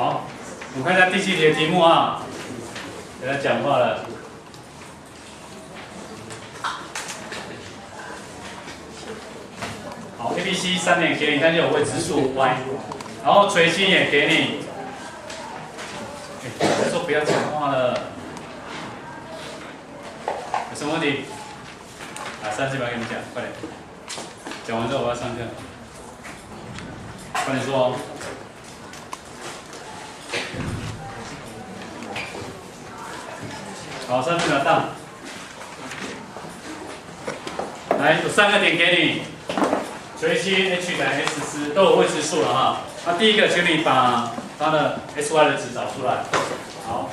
好，我们看一下第7题的题目啊，给他讲话了。好 ，A、B、C 3点给你，但是有未知数 y， 然后垂心也给你。我说不要讲话了，有什么问题？啊，30秒给你讲，快点。讲完之后我要上课，快点说哦。好，30秒到。来，有3个点给你，垂心 h 等于 S10都有未知数了哈。那第一个，请你把它的 sy 的值找出来。好，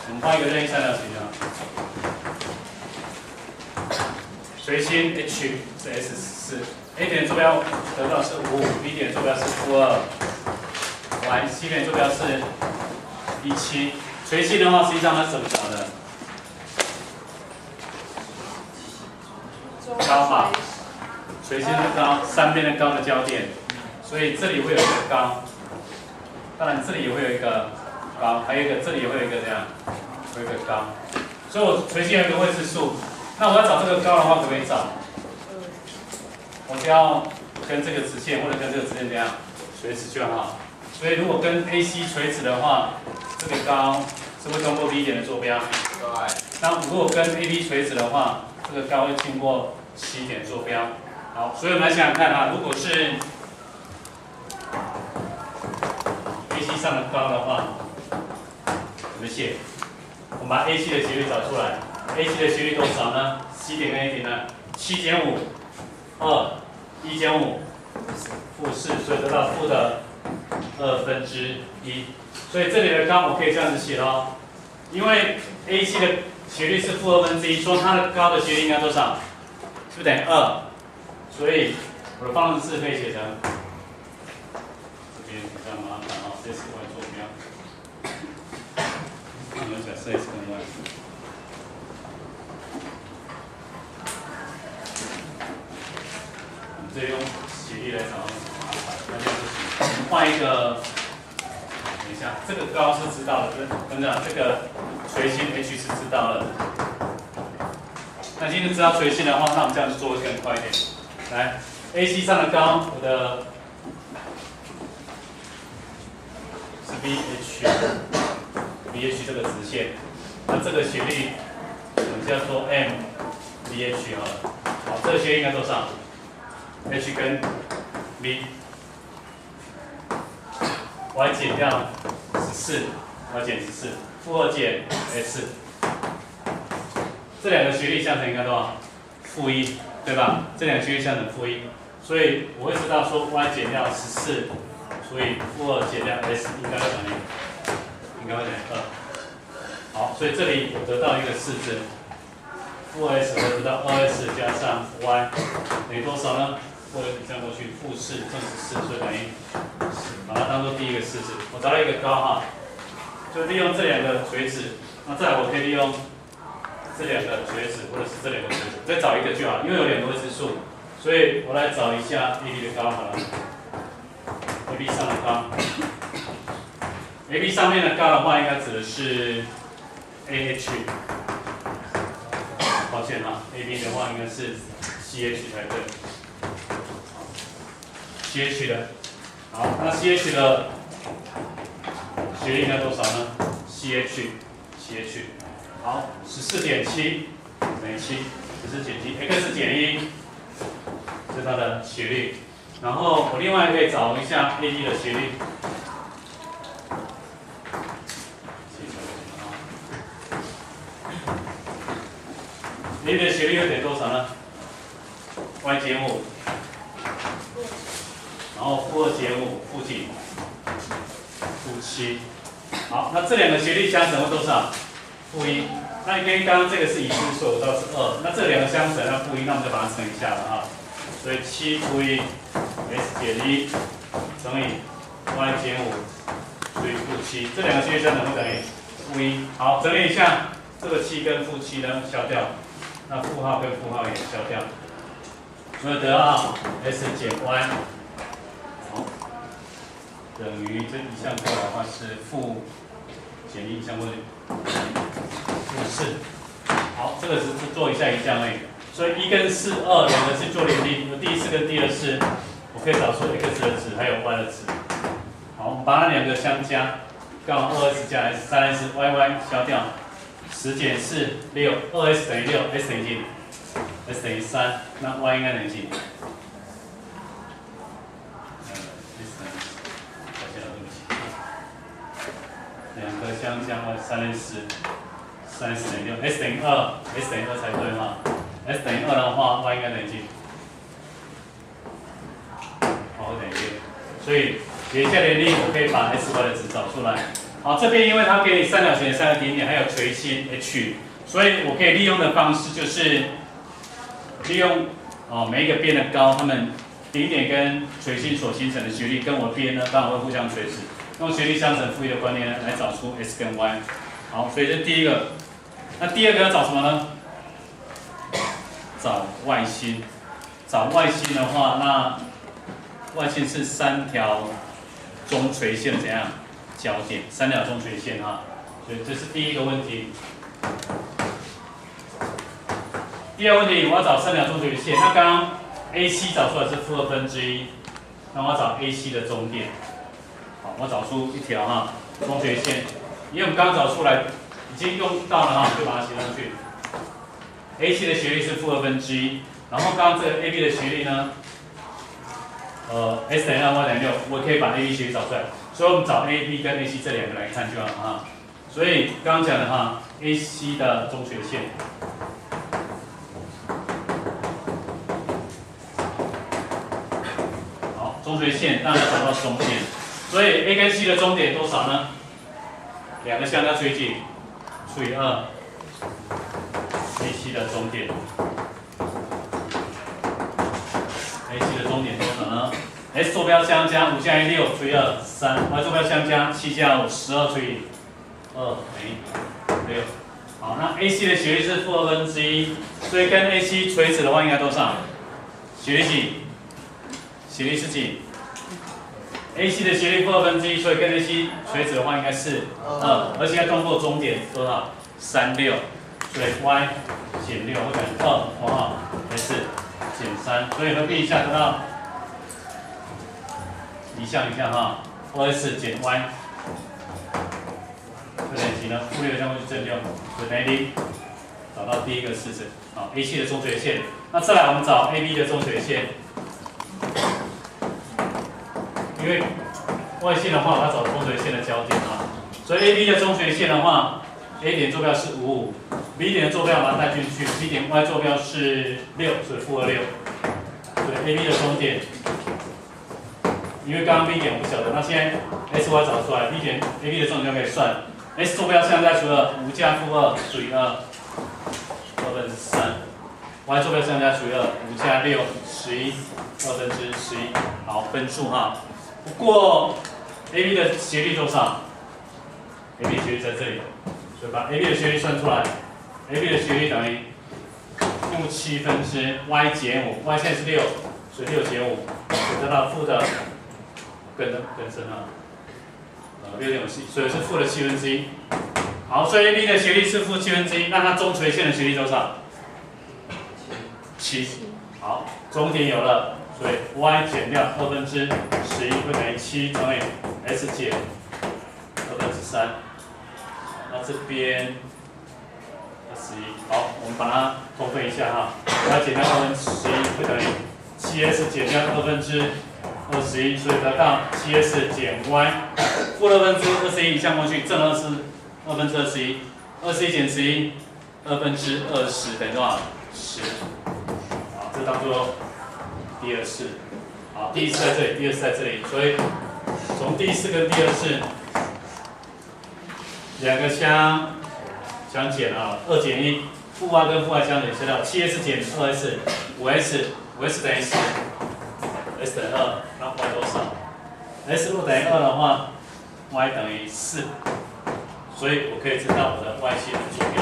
我们画一个任意三角形啊。垂心 h 是 S4，A 点坐标得到是5，B 点坐标是-2，C 点坐标是17。垂心的话，实际上它是怎么找的？高嘛，垂心的高，3边的高的交点，所以这里会有一个高，当然这里也会有一个高，还有一个这里也会有一个这样，有一个高，所以我垂心有一个未知数，那我要找这个高的话，可不可以找？我只要跟这个直线或者跟这个直线这样垂直就好。所以如果跟 AC 垂直的话，这个高是会通过 B 点的坐标。对。那如果跟 AB 垂直的话，这个高会经过C 点坐标。好，所以我们来想想看啊，如果是 AC 上的高的话，怎么写？我们把 AC 的斜率找出来。AC 的斜率多少呢 ？C 点跟 A 点呢？7减5。2， 1减5，-4，所以得到负的1/2。所以这里的高我可以这样子写咯，因为 AC 的斜率是负1/2，说它的高的斜率应该多少？是不是等于2？所以我的方程式可以写成，这边比较麻烦哦，这是 y 坐标，我们假设 x 跟 y。直接用斜率来找麻烦，那这样不行。我们换一个，等一下，这个高是知道的，跟着这个垂心 h 是知道的。那今天知道垂心的话，那我们这样子做会更快一点。来 ，AC 上的高，我的是 BH 这个直线，那这个斜率我们叫做 MBH 好了。好，这个斜率应该多少？H 跟 B，y 减掉14，y 减14，负2减 S， 这两个斜率相乘应该多少？-1，对吧？这两个斜率相乘-1，所以我会知道说 y 减掉14，所以负2减掉 S 应该会等于2。好，所以这里我得到一个式子，负 S 我得到2S 加上 y 等于多少呢？或者你这样过去，-4正14，所以等于10，把它当做第一个式子。我找到一个高哈，就利用这两个垂直，那再来我可以利用这两个垂直，或者是这两个垂直，再找一个就好，因为有2个未知数，所以我来找一下 AB 的高好了。AB 上的高 ，AB 上面的高的话，应该指的是 AH， 抱歉哈 ，AB 的话应该是 CH 才对。CH 的，好，那 CH 的斜率应该多少呢 ？CH， 好，14.7等于7，14.7 x 减1是它的斜率，然后我另外可以找一下 AD 的斜率。AD 的斜率又等于多少呢 ？y 减5。然后负2减5，负几？-7。好，那这两个斜率相乘会多少？-1。那因为刚刚这个是已知数，我知道是2，那这两个相乘要-1，那我们就把它乘一下了哈。所以7-1 s 减1乘以 y 减5除以-7，这两个斜率相乘会等于-1。好，整理一下，这个7跟-7呢消掉，那负号跟负号也消掉，所以得到 s 减 y。好，等于这一项过来的话是负减1，一项过去负4。好，这个只是做一下一项而已。所以1跟4、2两个是做联立，有第一次跟第二次，我可以找出 x 的值还有 y 的值。好，我们把那两个相加，刚好 2s 加 s，3s，y 消掉，10减4 6，2s 等于6 ，s 等于几 ？s 等于3，那 y 应该等于几？两个相加3s 等于6 ，s 等于2，s 等于2才对哈。s 等于2的话 ，y 应该等于几？好，等于6。所以解一下联立，我可以把 s y 的值找出来。好，这边因为它给你三角形的3个顶点，还有垂心 h， 所以我可以利用的方式就是利用每一个边的高，它们顶点跟垂心所形成的斜率，跟我边呢刚好会互相垂直。用斜率相乘负1的观念呢，来找出 s 跟 y。好，所以这是第一个。那第二个要找什么呢？找 y 心。找 y 心的话，那 y 心是3条中垂线的怎样交点？3条中垂线哈。所以这是第一个问题。第二个问题，我要找3条中垂线。那刚刚 AC 找出来是负1/2，那我要找 AC 的中点。好，我找出一条哈中垂线，因为我们刚刚找出来已经用到了哈，就把它写上去。AC 的斜率是负1/2，然后刚刚这个 AB 的斜率呢，s 等于2 y 等于6，我可以把 AB 斜率找出来，所以我们找 AB 跟 AC 这两个来看就好了哈。所以刚刚讲的哈 ，AC 的中垂线。好，中垂线当然要找到中线。所以 A 跟 C 的中点多少呢？两个相加除以几？除以2。AC 的中点 ，AC 的中点多少呢 ？S 坐标相加5加1 6除以2 3，Y 坐标相加7加5 12除以2等于6。好，那 AC 的斜率是负1/2，所以跟 AC 垂直的话应该多少？斜率几？斜率是几？AC 的斜率负1/2，所以跟 AC 垂直的话应该是2，而且要通过中点多少？36，所以 y 减6会等于2，括号 s 减3，所以合并一下得到移项一下哈，2s 减 y 会等于几呢？负6加过去正6，所以等于0。找到第一个式子，好 ，AC 的中垂线。那再来我们找 AB 的中垂线。因为 y 线的话，我要找中垂线的交点啊，所以 AB 的中垂线的话 ，A 点坐标是55，B 点的坐标把它带进去 ，B 点 y 坐标是6，所以负26，所以 AB 的中点，因为刚刚 B 点我不晓得，那现在 SY 找出来 ，B 点 AB 的中点可以算 ，S 坐标相加除2，5加负2除以2，3，y 坐标相加除以2，5加6 11，2/11，好，分数哈。不过 AB 的斜率多少 ？AB 斜率在这里，所以把 AB 的斜率算出来。AB 的斜率等于负7/y 减5，y 现在是6，所以6减5，得到负的更深啊，6.57，所以是负的1/7。好，所以 AB 的斜率是负1/7，那它中垂线的斜率多少？7。好，中点有了。所以 y 减掉2/11会等于7乘以 s 减2/3，那这边21，好，我们把它通分一下哈 ，y 减掉2/11会等于7s 减掉2/21，所以得到7s 减 y， 负2/21移项过去，正2/21，21减11，2/20等于多少？10。好，这当做第二式，好，第一式在这里，第二式在这里，所以从第一式跟第二式两个相减啊，2减1，负 y 跟负 y 相减，知道7s 减 2s，5s 等于10，s 等于2，那 y 多少 ？s 如果等于2的话 ，y 等于4，所以我可以知道我的 y 线的坐标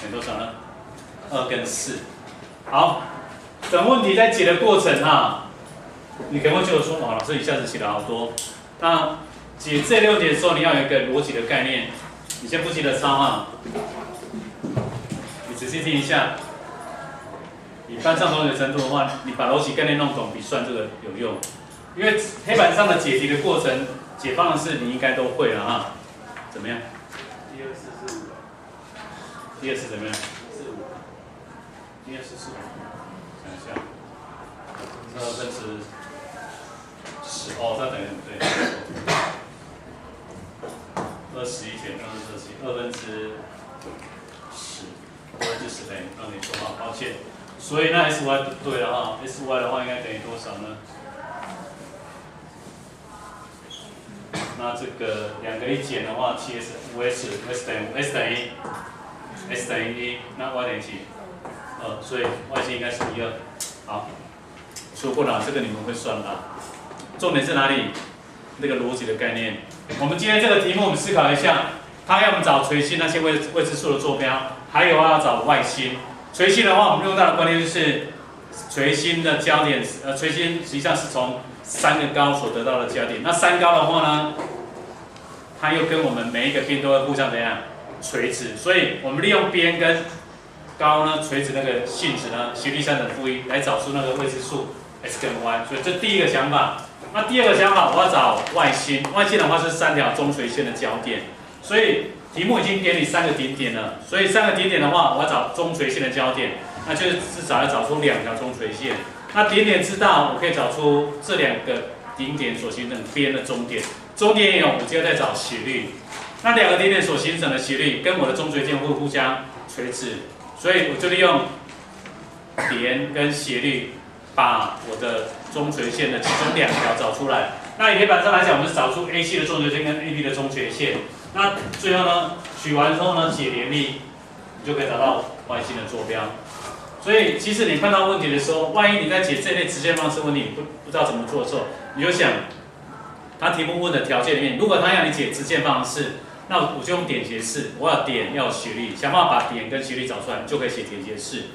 等多少呢？2跟4。好，等问题在解的过程哈，你可能会觉得说，哇，老师一下子写了好多。那解这6题的时候，你要有一个逻辑的概念。你先不急着抄哈，你仔细听一下。以班上同学程度的话，你把逻辑概念弄懂，比算这个有用。因为黑板上的解题的过程，解方程式你应该都会了哈。怎么样？第二次是5。第二次怎么样？是5。第二次是5。想一下，2分之10哦，这等于对。21减2分之10，2分之10等于让你错哈，抱歉。所以那 sy 不对了哈 ，sy 的话应该等于多少呢？那这个2个一减的话，7s 5s等于5，s 等于1，那 y 等于几？2，所以 y 线应该是1、2。好，说过了，这个你们会算的。重点是哪里？那个逻辑的概念。我们今天这个题目，我们思考一下，它要我们找垂心那些未知数的坐标，还有要找外心。垂心的话，我们用到的观念就是垂心的焦点，垂心实际上是从3个高所得到的焦点。那3高的话呢，它又跟我们每一个边都会互相怎样垂直，所以我们利用边跟高呢垂直那个性质呢，斜率3等负1来找出那个未知数 x 跟 y。所以这第一个想法。那第二个想法，我要找外心。外心的话是3条中垂线的交点，所以题目已经给你3个顶点了。所以3个顶点的话，我要找中垂线的交点，那就是至少要找出2条中垂线。那顶点知道，我可以找出这2个顶点所形成边的中点。中点也有，我接着再找斜率。那2个顶点所形成的斜率跟我的中垂线会互相垂直，所以我就利用点跟斜率。把我的中垂线的其中2条找出来。那以黑板上来讲，我们是找出 AC 的中垂线跟 AB 的中垂线。那最后呢，取完之后呢，解联立，你就可以找到 Y 心的坐标。所以，其实你碰到问题的时候，万一你在解这类直线方式问题，不知道怎么做的时候，你就想，他题目问的条件里面，如果他要你解直线方式，那我就用点斜式，我要点要有斜率，想办法把点跟斜率找出来，你就可以写点斜式。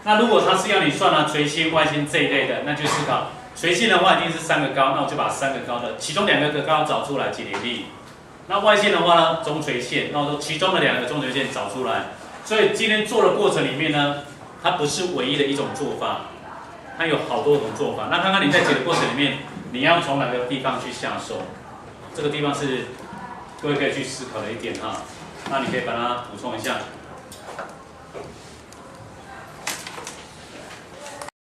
那如果他是要你算垂心、外心这一类的，那就思考垂心的话一定是3个高，那我就把3个高的其中2个高找出来解联立。那外线的话呢，中垂线，那我说其中的2个中垂线找出来。所以今天做的过程里面呢，它不是唯一的一种做法，它有好多种做法。那看看你在解的过程里面，你要从哪个地方去下手？这个地方是各位可以去思考的一点哈。那你可以把它补充一下。